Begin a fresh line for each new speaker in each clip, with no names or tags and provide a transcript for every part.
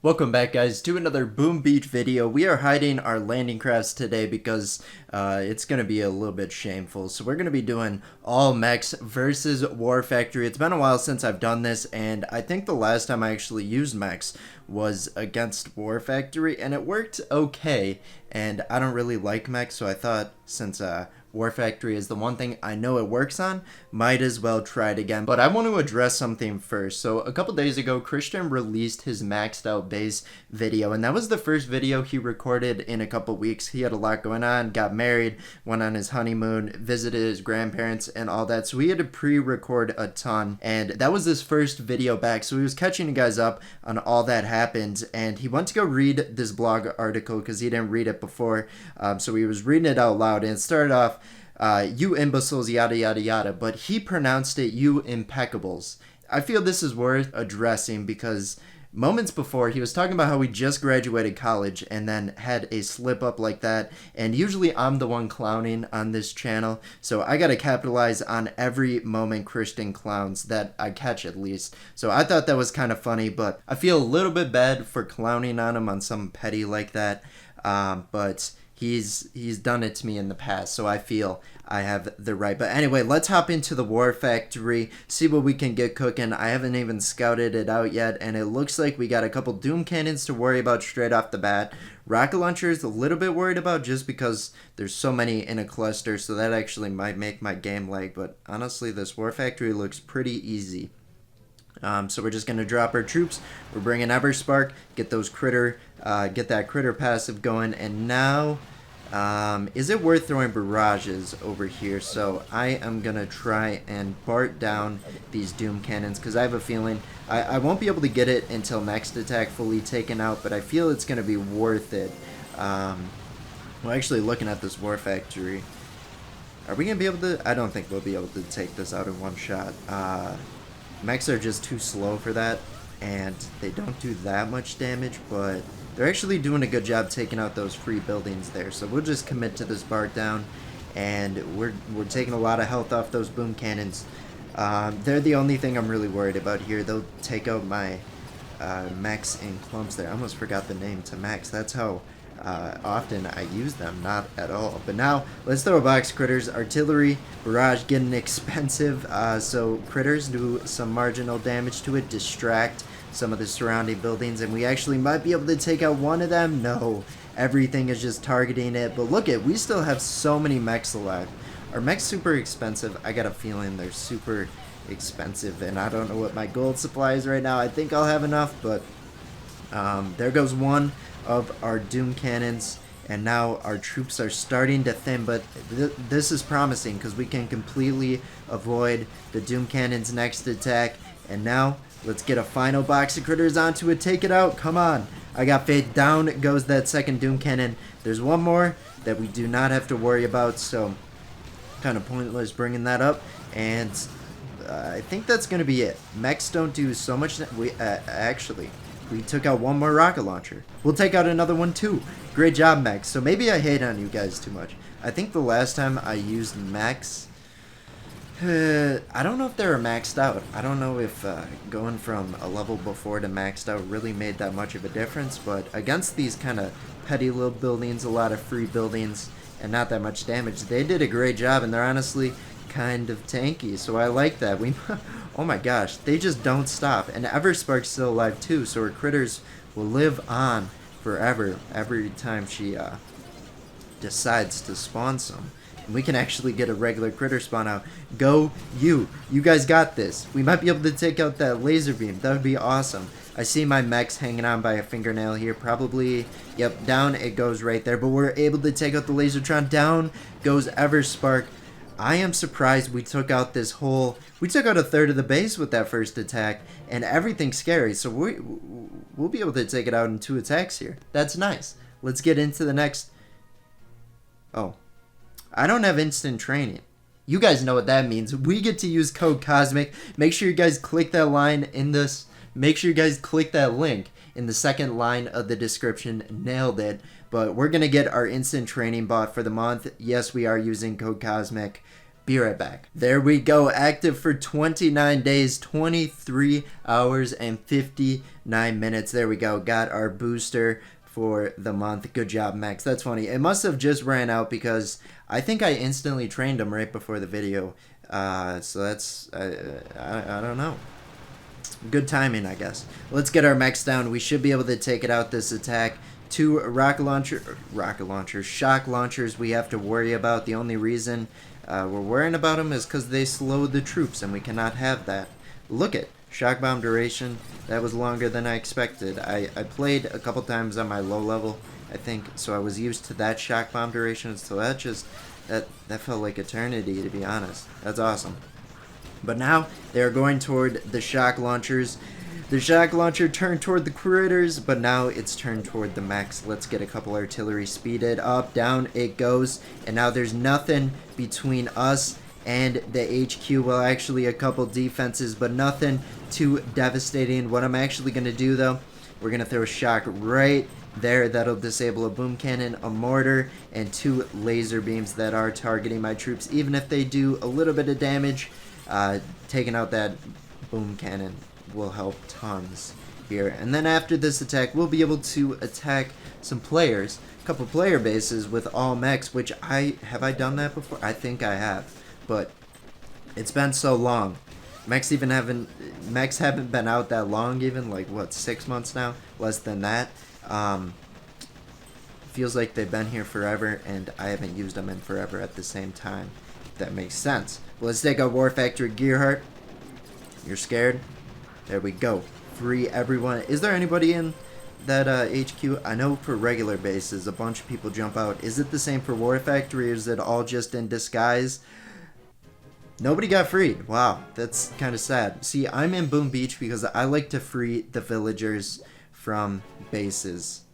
Welcome back, guys, to another Boom Beach video. We are hiding our landing crafts today because it's going to be a little bit shameful. So we're going to be doing all Mechs versus War Factory. It's been a while since I've done this, and I think the last time I actually used Mechs was against War Factory, and it worked okay. And I don't really like Mechs, so I thought since War Factory is the one thing I know it works on, might as well try it again. But I want to address something first. So a couple days ago, Christian released his maxed out base video, and that was the first video he recorded in a couple weeks. He had a lot going on, got married, went on his honeymoon, visited his grandparents and all that, so he had to pre-record a ton, and that was his first video back. So he was catching you guys up on all that happened, and he went to go read this blog article because he didn't read it before, so he was reading it out loud, and it started off, you imbeciles, yada yada yada, but he pronounced it you impeccables. I feel this is worth addressing because moments before he was talking about how he just graduated college and then had a slip up like that, and usually I'm the one clowning on this channel, so I gotta capitalize on every moment Christian clowns that I catch at least. So I thought that was kind of funny, but I feel a little bit bad for clowning on him on something petty like that, but he's done it to me in the past, so I feel I have the right. But anyway, let's hop into the War Factory, see what we can get cooking. I haven't even scouted it out yet, and it looks like we got a couple Doom Cannons to worry about straight off the bat. Rocket Launchers a little bit worried about just because there's so many in a cluster, so that actually might make my game lag, but honestly this War Factory looks pretty easy. So we're just going to drop our troops. We're bringing Everspark, get that critter passive going, and now, is it worth throwing barrages over here? So I am going to try and BART down these Doom Cannons, because I have a feeling I won't be able to get it until next attack fully taken out, but I feel it's going to be worth it. Well, actually looking at this War Factory, are we going to be able to? I don't think we'll be able to take this out in one shot. Mechs are just too slow for that, and they don't do that much damage, but they're actually doing a good job taking out those free buildings there. So we'll just commit to this BART down, and we're taking a lot of health off those boom cannons. They're the only thing I'm really worried about here. They'll take out my Mechs in clumps there. I almost forgot the name to Mechs. That's how often I use them, not at all. But now let's throw a box critters. Artillery barrage getting expensive, so critters do some marginal damage to it, distract some of the surrounding buildings, and we actually might be able to take out one of them. No, everything is just targeting it, but look at, we still have so many Mechs alive. Are Mechs super expensive? I got a feeling they're super expensive, and I don't know what my gold supply is right now. I think I'll have enough, but there goes one of our Doom Cannons, and now our troops are starting to thin, but this is promising because we can completely avoid the Doom Cannon's next attack. And now let's get a final box of critters onto it. Take it out, come on. I got faith. Down goes that second Doom Cannon. There's one more that we do not have to worry about, so kind of pointless bringing that up. And I think that's going to be it. Mechs don't do so much. Actually, we took out one more rocket launcher. We'll take out another one too. Great job, Mechs. So maybe I hate on you guys too much. I think the last time I used Mechs, I don't know if they were maxed out. I don't know if going from a level before to maxed out really made that much of a difference, but against these kind of petty little buildings, a lot of free buildings, and not that much damage, they did a great job, and they're honestly kind of tanky, so I like that. Oh my gosh, they just don't stop, and Everspark's still alive too, so her critters will live on forever every time she decides to spawn some. And we can actually get a regular critter spawn out. Go you guys got this. We might be able to take out that laser beam. That would be awesome. I see my Mechs hanging on by a fingernail here, probably. Yep, down it goes right there, but we're able to take out the Lasertron. Down goes Everspark. I am surprised we took out we took out a third of the base with that first attack, and everything's scary, so we'll be able to take it out in 2 attacks here. That's nice. Let's get into the next. Oh, I don't have instant training. You guys know what that means. We get to use code COSMIC. Make sure you guys click that line in this. Make sure you guys click that link in the second line of the description. Nailed it. But we're going to get our instant training bot for the month. Yes, we are using code COSMIC. Be right back. There we go. Active for 29 days, 23 hours and 59 minutes. There we go. Got our booster for the month. Good job, Mechs. That's funny. It must have just ran out because I think I instantly trained him right before the video. So that's, I don't know. Good timing, I guess. Let's get our Mechs down. We should be able to take it out this attack. 2 shock launchers we have to worry about. The only reason we're worrying about them is because they slow the troops, and we cannot have that. Look at shock bomb duration. That was longer than I expected. I played a couple times on my low level, I think, so I was used to that shock bomb duration. So that just that felt like eternity, to be honest. That's awesome. But now they're going toward the shock launchers. The shock launcher turned toward the critters, but now it's turned toward the mechs. Let's get a couple artillery speeded up. Down it goes. And now there's nothing between us and the HQ. Well, actually a couple defenses, but nothing too devastating. What I'm actually going to do, though, we're going to throw a shock right there. That'll disable a boom cannon, a mortar, and 2 laser beams that are targeting my troops. Even if they do a little bit of damage, taking out that boom cannon will help tons here. And then after this attack, we'll be able to attack some players, a couple player bases with all mechs, which have I done that before? I think I have, but it's been so long. Mechs haven't been out that long, even like what, 6 months now, less than that. Feels like they've been here forever, and I haven't used them in forever at the same time. If that makes sense. Well, let's take out War Factory Gearhart. You're scared? There we go. Free everyone. Is there anybody in that HQ? I know for regular bases, a bunch of people jump out. Is it the same for War Factory, or is it all just in disguise? Nobody got freed. Wow, that's kind of sad. See, I'm in Boom Beach because I like to free the villagers from bases.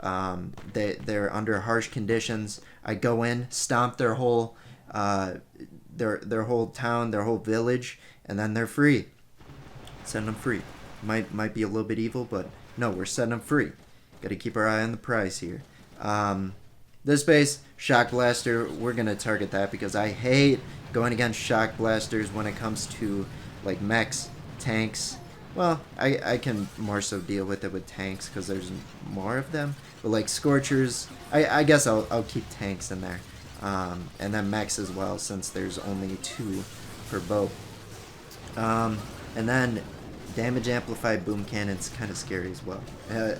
They're under harsh conditions. I go in, stomp their whole their whole town, their whole village, and then they're free. Send them free. Might be a little bit evil, but no, we're setting them free. Got to keep our eye on the prize here. This base, Shock Blaster, we're going to target that because I hate going against Shock Blasters when it comes to like mechs, tanks. Well, I can more so deal with it with tanks because there's more of them. But like Scorchers, I guess I'll keep tanks in there. And then mechs as well, since there's only 2 per boat. And then damage amplified boom cannon's kind of scary as well.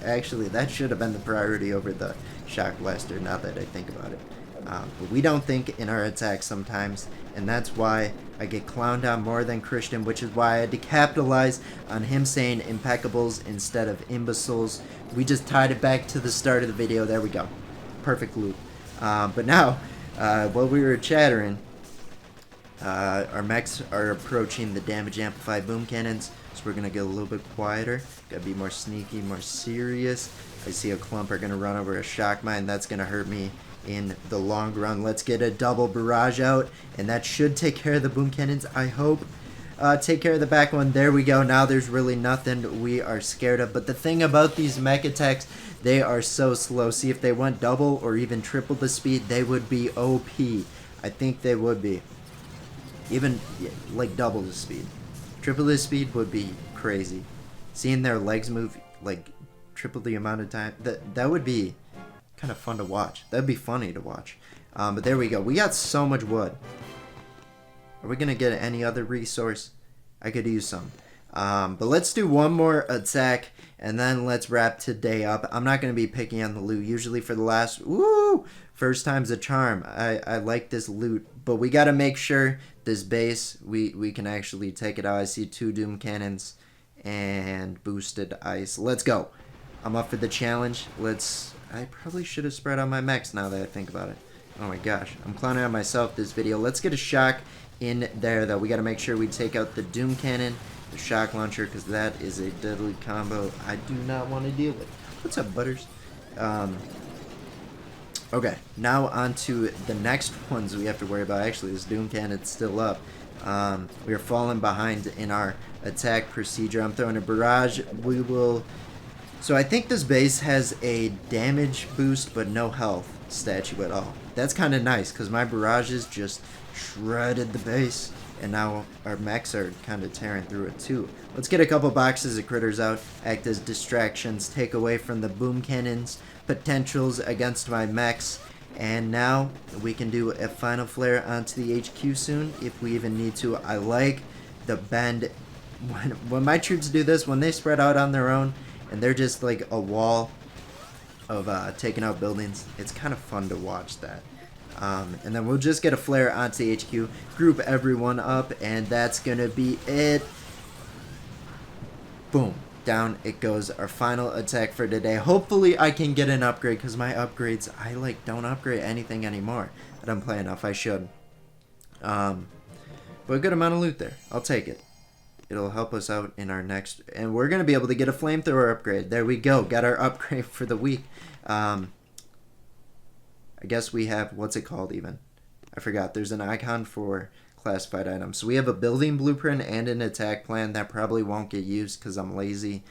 Actually, that should have been the priority over the shock blaster, now that I think about it. But we don't think in our attacks sometimes, and that's why I get clowned on more than Christian, which is why I had to capitalize on him saying impeccables instead of imbeciles. We just tied it back to the start of the video. There we go. Perfect loop. But now, while we were chattering, our mechs are approaching the damage amplified boom cannons, so we're gonna get a little bit quieter. Gotta be more sneaky, more serious. I see a clumper gonna run over a shock mine. That's gonna hurt me in the long run. Let's get a double barrage out, and that should take care of the boom cannons, I hope. Take care of the back one. There we go. Now there's really nothing we are scared of. But the thing about these mech attacks, they are so slow. See, if they went double or even triple the speed, they would be OP. I think they would be. Even like double the speed. Triple the speed would be crazy. Seeing their legs move like triple the amount of time, that would be kind of fun to watch. That'd be funny to watch. But there we go. We got so much wood. Are we gonna get any other resource? I could use some. But let's do one more attack, and then let's wrap today up. I'm not gonna be picking on the loot. Usually for the last, first time's a charm. I like this loot, but we gotta make sure this base, we can actually take it out. I see 2 doom cannons and boosted ice. Let's go. I'm up for the challenge. I probably should have spread out my mechs now that I think about it. Oh my gosh, I'm clowning on myself this video. Let's get a shock in there, though. We got to make sure we take out the doom cannon, the shock launcher, because that is a deadly combo I do not want to deal with. What's up, Butters? Okay, now on to the next ones we have to worry about. Actually, this doom cannon's still up. We are falling behind in our attack procedure. I'm throwing a barrage. So I think this base has a damage boost but no health. statue at all. That's kind of nice because my barrages just shredded the base, and now our mechs are kind of tearing through it too. Let's get a couple boxes of critters out, act as distractions, take away from the boom cannons potentials against my mechs, and now we can do a final flare onto the HQ soon if we even need to. I like the bend when my troops do this, when they spread out on their own and they're just like a wall of taking out buildings. It's kind of fun to watch that. And then we'll just get a flare onto the HQ, group everyone up, and that's gonna be it. Boom, down it goes, our final attack for today. Hopefully I can get an upgrade, because my upgrades, I like don't upgrade anything anymore. I don't play enough, I should. But a good amount of loot there, I'll take it. It'll help us out in our next, and we're gonna be able to get a flamethrower upgrade. There we go, got our upgrade for the week. I guess we have, what's it called even? I forgot. There's an icon for classified items. So we have a building blueprint and an attack plan that probably won't get used because I'm lazy,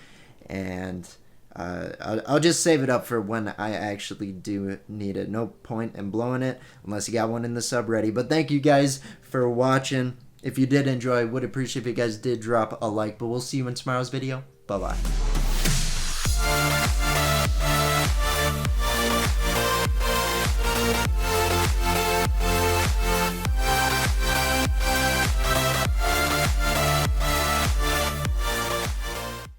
and I'll just save it up for when I actually do need it. No point in blowing it unless you got one in the sub ready. But thank you guys for watching. If you did enjoy, would appreciate if you guys did drop a like, but we'll see you in tomorrow's video. Bye-bye.